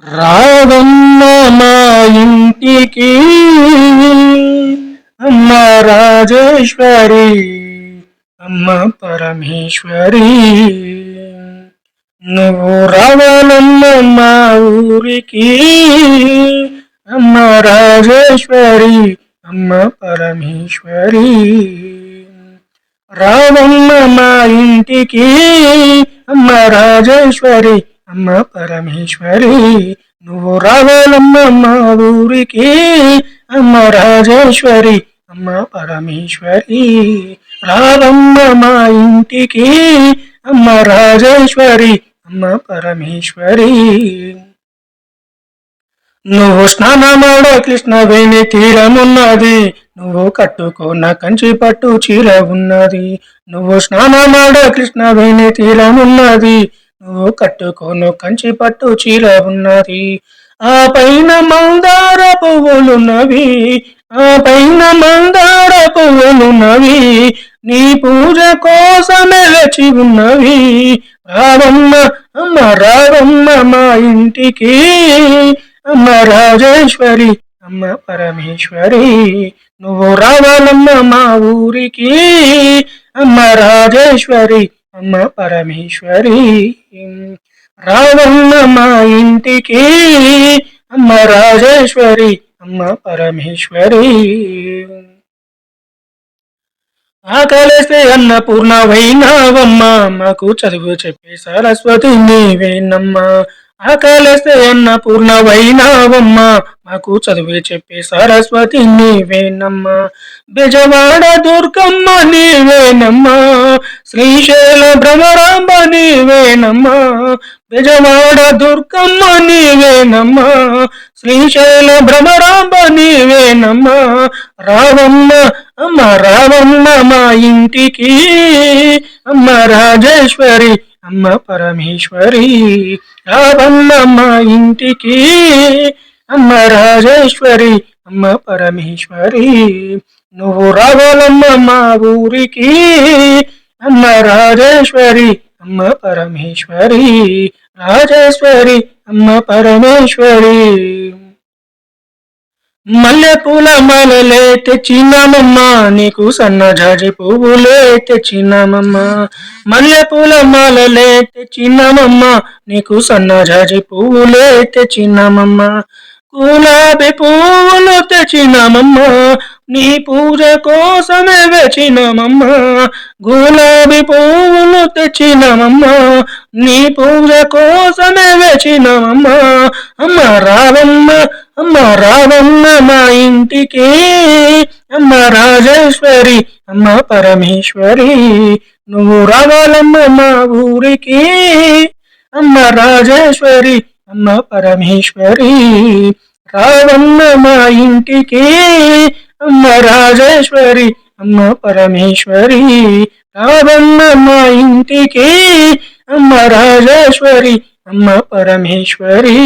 రావమ్మ మా ఇంటికి అమ్మ రాజేశ్వరి, అమ్మ పరమేశ్వరి. నువ్వు రావాలమ్మ మా ఊరికి, అమ్మ రాజేశ్వరి, అమ్మ పరమేశ్వరి. రావమ్మ మా ఇంటికి అమ్మ రాజేశ్వరి, అమ్మ పరమేశ్వరి. నువ్వు రావాలమ్మ మా ఊరికి, అమ్మ రాజేశ్వరి, అమ్మ పరమేశ్వరి. రావమ్మ మా ఇంటికి అమ్మ రాజేశ్వరి, అమ్మ పరమేశ్వరి. నువ్వు స్నానమాడ కృష్ణవేణి తీరమున్నది, నువ్వు కట్టుకున్న కంచి పట్టు చీర ఉన్నది. నువ్వు స్నానమాడ కృష్ణవేణి తీరమున్నది, నువ్వు కట్టుకోను కంచి పట్టు చీర ఉన్నది. ఆ పైన మందార పువ్వులున్నవి, ఆ పైన మందార పువ్వులున్నవి, నీ పూజ కోసమే వేచి ఉన్నవి. రావమ్మ అమ్మ రావమ్మ మా ఇంటికి, అమ్మ రాజేశ్వరి, అమ్మ పరమేశ్వరి. నువ్వు రావాలమ్మ మా ఊరికి, అమ్మ రాజేశ్వరి, అమ్మ పరమేశ్వరి. రావమ్మ మా ఇంటికి, అమ్మ రాజేశ్వరి, అమ్మ పరమేశ్వరి. ఆకలేస్తే అన్నపూర్ణవైనావమ్మ, మాకు చదువు చెప్పే సరస్వతి నీవేనమ్మ. ఆకలేస్తే అన్నపూర్ణవైనావమ్మ, మాకు చదువు చెప్పే సరస్వతి నీవేనమ్మ. బెజవాడ దుర్గమ్మ నీవేనమ్మ, శ్రీశైల భ్రమరాంబ నీవేనమ్మ. బెజవాడ దుర్గమ్మ నీవేనమ్మ, శ్రీశైల భ్రమరాంబ నీవేనమ్మ. రావమ్మ అమ్మ రావమ్మ మా ఇంటికి, అమ్మ రాజేశ్వరి, అమ్మ పరమేశ్వరి. రావమ్మ మా ఇంటికి, అమ్మ రాజేశ్వరి, అమ్మ పరమేశ్వరి. నువ్వు రావాలమ్మ మా ఊరికి, అమ్మ రాజేశ్వరి, అమ్మ పరమేశ్వరి. రాజేశ్వరి, అమ్మ పరమేశ్వరి. మల్లెపూల మాలలే తెచ్చినామమ్మ, నీకు సన్నజాజి పువ్వులే తెచ్చినామమ్మ. మల్లెపూల మాలలే తెచ్చినామమ్మ, నీకు సన్నజాజి పువ్వులే తెచ్చినామమ్మ. గులాబీ పువ్వులు తెచ్చినామమ్మ, నీ పూజ కోసమే వేచినామమ్మ. గులాబీ పువ్వులు తెచ్చినామమ్మ, నీ పూజ కోసమే వేచినామమ్మ. అమ్మ రావమ్మ అమ్మ రావమ్మ మా ఇంటికి, అమ్మ రాజేశ్వరి, అమ్మ పరమేశ్వరి. నువ్వు రావాలమ్మ మా ఊరికి, అమ్మ రాజేశ్వరి, అమ్మ పరమేశ్వరి. రావమ్మ మా ఇంటికి, అమ్మ రాజేశ్వరి, అమ్మ పరమేశ్వరి. రావమ్మ మా ఇంటికి, అమ్మ రాజేశ్వరి, అమ్మ పరమేశ్వరి.